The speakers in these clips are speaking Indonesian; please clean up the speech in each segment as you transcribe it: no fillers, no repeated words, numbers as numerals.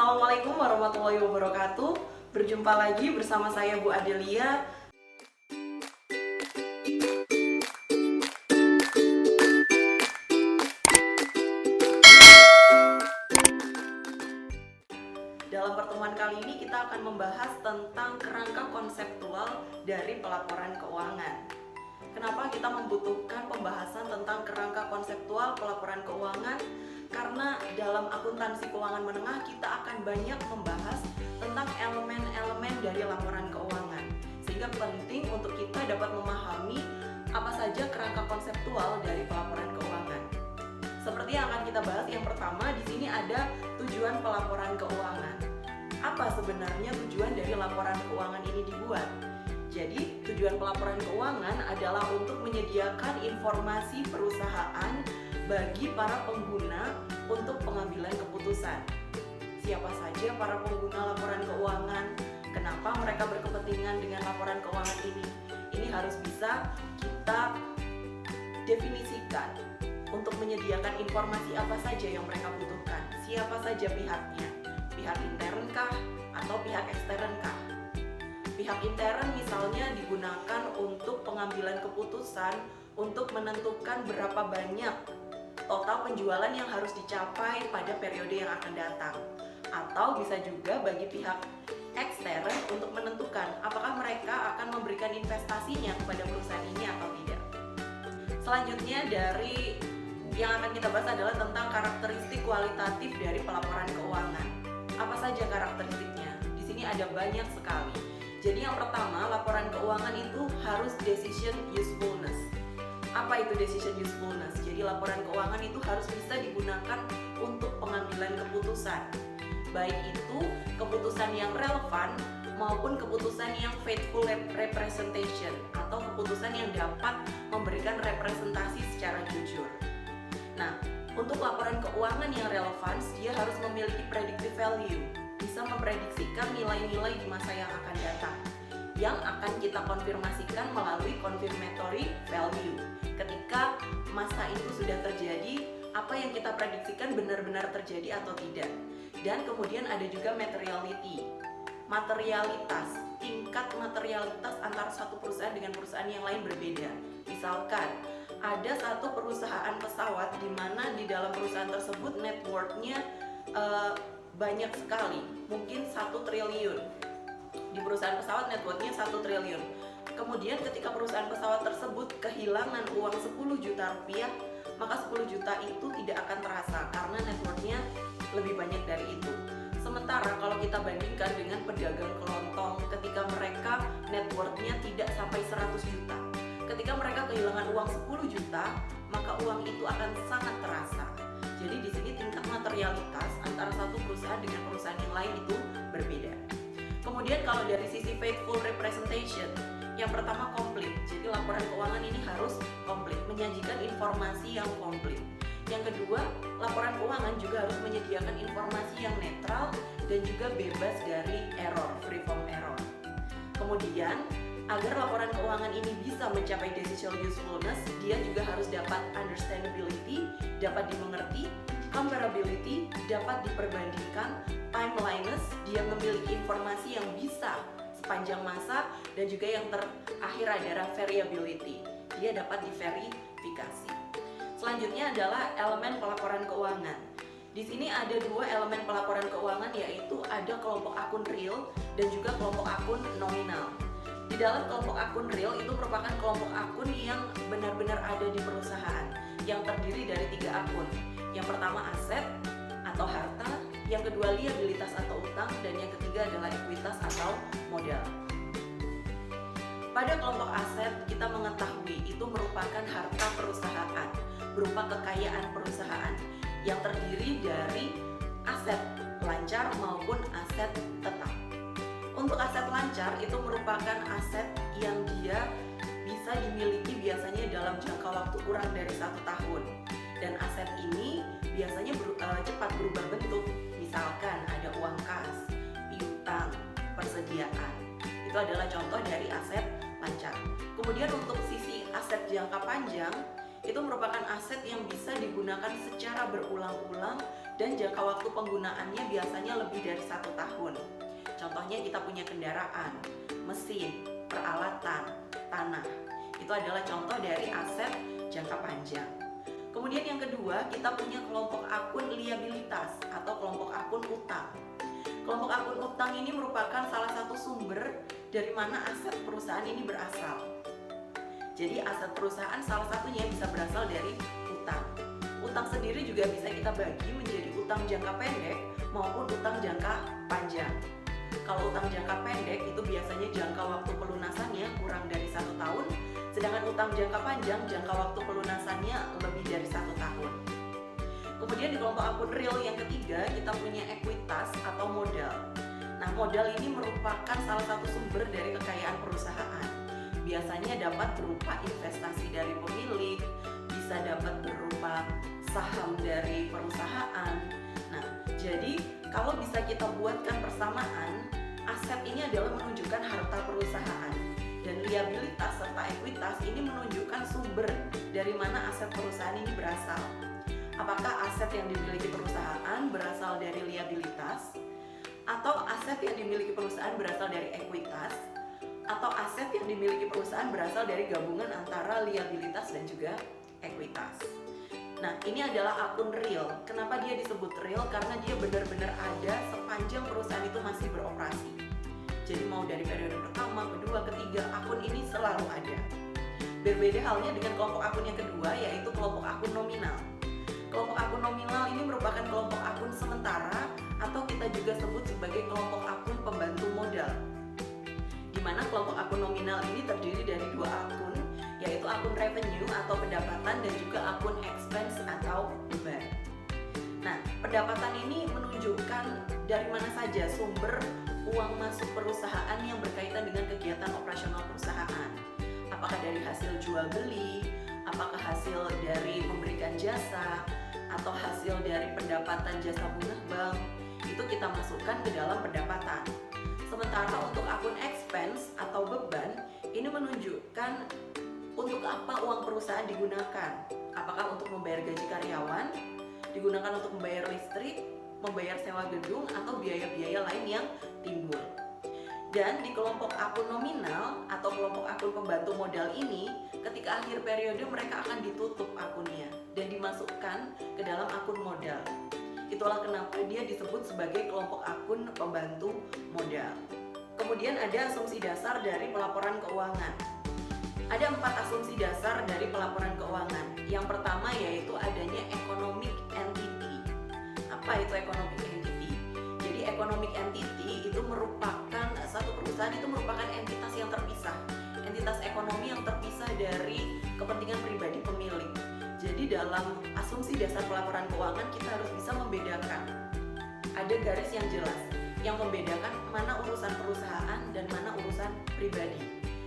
Assalamualaikum warahmatullahi wabarakatuh. Berjumpa lagi bersama saya Bu Adelia. Dalam pertemuan kali ini kita akan membahas tentang kerangka konseptual dari pelaporan keuangan. Kenapa kita membutuhkan pembahasan tentang kerangka konseptual pelaporan keuangan? Karena dalam akuntansi keuangan menengah kita akan banyak membahas tentang elemen-elemen dari laporan keuangan. Sehingga penting untuk kita dapat memahami apa saja kerangka konseptual dari pelaporan keuangan. Seperti yang akan kita bahas, yang pertama di sini ada tujuan pelaporan keuangan. Apa sebenarnya tujuan dari laporan keuangan ini dibuat? Jadi, tujuan pelaporan keuangan adalah untuk menyediakan informasi perusahaan bagi para pengguna untuk pengambilan keputusan. Siapa saja para pengguna laporan keuangan? Kenapa mereka berkepentingan dengan laporan keuangan ini? Ini harus bisa kita definisikan untuk menyediakan informasi apa saja yang mereka butuhkan. Siapa saja pihaknya? Pihak intern kah atau pihak ekstern kah? Pihak intern misalnya digunakan untuk pengambilan keputusan untuk menentukan berapa banyak total penjualan yang harus dicapai pada periode yang akan datang. Atau bisa juga bagi pihak ekstern untuk menentukan apakah mereka akan memberikan investasinya kepada perusahaan ini atau tidak. Selanjutnya dari yang akan kita bahas adalah tentang karakteristik kualitatif dari pelaporan keuangan. Apa saja karakteristiknya? Di sini ada banyak sekali. Jadi yang pertama, laporan keuangan itu harus decision usefulness. Apa itu decision usefulness? Jadi laporan keuangan itu harus bisa digunakan untuk pengambilan keputusan. Baik itu keputusan yang relevan maupun keputusan yang faithful representation atau keputusan yang dapat memberikan representasi secara jujur. Nah, untuk laporan keuangan yang relevan, dia harus memiliki predictive value, bisa memprediksikan nilai-nilai di masa yang akan datang, yang akan kita konfirmasikan melalui confirmatory value. Ketika masa itu sudah terjadi, apa yang kita prediksikan benar-benar terjadi atau tidak. Dan kemudian ada juga materiality, materialitas, tingkat materialitas antara satu perusahaan dengan perusahaan yang lain berbeda. Misalkan ada satu perusahaan pesawat di mana di dalam perusahaan tersebut net worth-nya banyak sekali, mungkin 1 triliun. Di perusahaan pesawat net worth-nya 1 triliun. Kemudian ketika perusahaan pesawat tersebut kehilangan uang 10 juta rupiah, maka 10 juta itu tidak akan terasa karena net worth-nya lebih banyak dari itu. Sementara kalau kita bandingkan dengan pedagang kelontong, ketika mereka net worth-nya tidak sampai 100 juta, ketika mereka kehilangan uang 10 juta, maka uang itu akan sangat terasa. Jadi di sini tingkat materialitas antara satu perusahaan dengan perusahaan yang lain itu berbeda. Kemudian kalau dari sisi faithful representation, yang pertama komplit. Jadi laporan keuangan ini harus komplit, menyajikan informasi yang komplit. Yang kedua, laporan keuangan juga harus menyediakan informasi yang netral dan juga bebas dari error, free from error. Kemudian, agar laporan keuangan ini bisa mencapai decision usefulness, dia juga harus dapat understandability, dapat dimengerti, comparability, dapat diperbandingkan, timeliness, dia memiliki informasi yang bisa sepanjang masa, dan juga yang terakhir adalah variability, dia dapat diverifikasi. Selanjutnya adalah elemen pelaporan keuangan. Di sini ada 2 elemen pelaporan keuangan, yaitu ada kelompok akun real dan juga kelompok akun nominal. Di dalam kelompok akun real itu merupakan kelompok akun yang benar-benar ada di perusahaan, yang terdiri dari 3 akun. Yang pertama aset atau harta, yang kedua liabilitas atau utang, dan yang ketiga adalah ekuitas atau modal. Pada kelompok aset kita mengetahui itu merupakan harta perusahaan, berupa kekayaan perusahaan yang terdiri dari aset lancar maupun aset tetap. Untuk aset lancar itu merupakan aset yang dia bisa dimiliki biasanya dalam jangka waktu kurang dari 1 tahun. Dan aset ini biasanya cepat berubah bentuk. Misalkan ada uang kas, piutang, persediaan. Itu adalah contoh dari aset lancar. Kemudian untuk sisi aset jangka panjang itu merupakan aset yang bisa digunakan secara berulang-ulang dan jangka waktu penggunaannya biasanya lebih dari 1 tahun. Contohnya kita punya kendaraan, mesin, peralatan, tanah. Itu adalah contoh dari aset jangka panjang. Kemudian yang kedua, kita punya kelompok akun liabilitas atau kelompok akun utang. Kelompok akun utang ini merupakan salah satu sumber dari mana aset perusahaan ini berasal. Jadi aset perusahaan salah satunya bisa berasal dari utang. Utang sendiri juga bisa kita bagi menjadi utang jangka pendek maupun utang jangka panjang. Kalau utang jangka pendek itu biasanya jangka waktu pelunasannya kurang dari 1 tahun, sedangkan utang jangka panjang jangka waktu pelunasannya lebih dari 1 tahun. Kemudian di kelompok akun real yang ketiga kita punya ekuitas atau modal. Nah, modal ini merupakan salah satu sumber dari kekayaan perusahaan. Biasanya dapat berupa investasi dari pemilik, bisa dapat berupa saham dari perusahaan. Nah, jadi kalau bisa kita buatkan persamaan, aset ini adalah menunjukkan harta perusahaan dan liabilitas serta ekuitas ini menunjukkan sumber dari mana aset perusahaan ini berasal. Apakah aset yang dimiliki perusahaan berasal dari liabilitas, atau aset yang dimiliki perusahaan berasal dari ekuitas, atau aset yang dimiliki perusahaan berasal dari gabungan antara liabilitas dan juga ekuitas. Nah, ini adalah akun real. Kenapa dia disebut real? Karena dia benar-benar ada sepanjang perusahaan itu masih beroperasi. Jadi mau dari periode pertama, kedua, ketiga, akun ini selalu ada. Berbeda halnya dengan kelompok akun yang kedua, yaitu kelompok akun nominal. Kelompok akun nominal ini merupakan kelompok akun sementara atau kita juga sebut sebagai kelompok akun pembantu modal. Di mana kelompok akun nominal ini terdiri dari 2 akun, yaitu akun revenue atau pendapatan dan juga akun expense atau beban. Nah, pendapatan ini menunjukkan dari mana saja sumber uang masuk perusahaan yang berkaitan dengan kegiatan operasional perusahaan. Apakah dari hasil jual beli, apakah hasil dari memberikan jasa, atau hasil dari pendapatan jasa bunga bank, itu kita masukkan ke dalam pendapatan. Sementara untuk akun expense atau beban, ini menunjukkan untuk apa uang perusahaan digunakan. Apakah untuk membayar gaji karyawan, digunakan untuk membayar listrik, membayar sewa gedung, atau biaya-biaya lain yang timbul. Dan di kelompok akun nominal atau kelompok akun pembantu modal ini, ketika akhir periode mereka akan ditutup akunnya dan dimasukkan ke dalam akun modal. Itulah kenapa dia disebut sebagai kelompok akun pembantu modal. Kemudian ada asumsi dasar dari pelaporan keuangan. Ada 4 asumsi dasar dari pelaporan keuangan. Yang pertama yaitu adanya economic entity. Apa itu economic entity? Jadi economic entity itu merupakan satu perusahaan itu merupakan entitas yang terpisah, entitas ekonomi yang terpisah dari kepentingan pribadi pemilik. Jadi dalam asumsi dasar pelaporan keuangan kita harus bisa membedakan. Ada garis yang jelas yang membedakan mana urusan perusahaan dan mana urusan pribadi.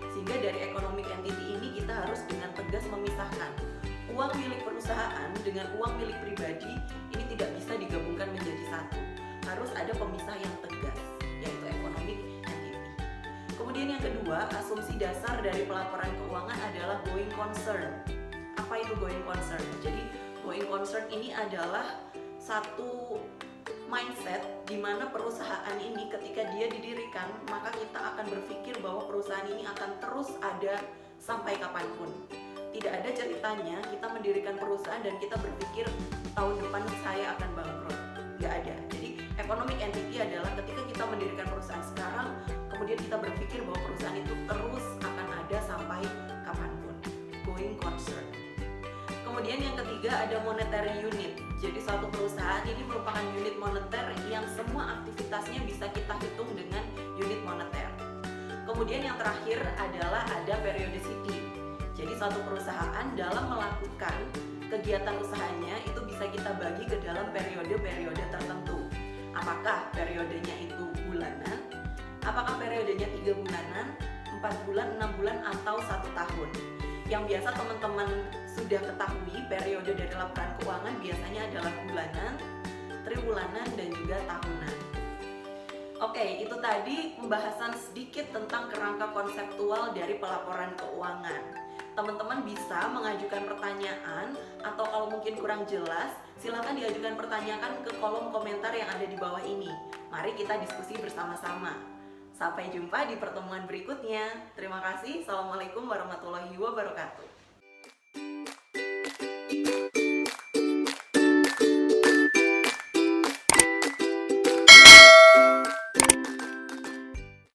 Sehingga dari economic entity ini kita harus dengan tegas memisahkan uang milik perusahaan dengan uang milik pribadi ini tidak bisa digabungkan menjadi satu. Harus ada pemisah yang tegas, yaitu economic entity. Kemudian yang kedua, asumsi dasar dari pelaporan keuangan adalah going concern. Apa itu going concern? Jadi going concern ini adalah satu mindset di mana perusahaan ini ketika dia didirikan, maka kita akan berpikir bahwa perusahaan ini akan terus ada sampai kapanpun. Tidak ada ceritanya kita mendirikan perusahaan dan kita berpikir tahun depan saya akan bangkrut. Nggak ada. Jadi economic entity adalah ketika kita mendirikan perusahaan sekarang, kemudian kita berpikir bahwa perusahaan itu terus akan ada sampai kapanpun. Going concern. Kemudian yang ketiga ada monetary unit. Jadi suatu perusahaan ini merupakan unit moneter yang semua aktivitasnya bisa kita hitung dengan unit moneter. Kemudian yang terakhir adalah ada periodicity. Jadi suatu perusahaan dalam melakukan kegiatan usahanya itu bisa kita bagi ke dalam periode-periode tertentu. Apakah periodenya itu bulanan? Apakah periodenya 3 bulanan, 4 bulan, 6 bulan, atau 1 tahun? Yang biasa teman-teman sudah ketahui periode dari laporan keuangan biasanya adalah bulanan, triwulan, dan juga tahunan. Oke, itu tadi pembahasan sedikit tentang kerangka konseptual dari pelaporan keuangan. teman-teman bisa mengajukan pertanyaan, atau kalau mungkin kurang jelas, silakan diajukan pertanyaan ke kolom komentar yang ada di bawah ini. Mari kita diskusi bersama-sama. Sampai jumpa di pertemuan berikutnya. Terima kasih. Assalamualaikum warahmatullahi wabarakatuh.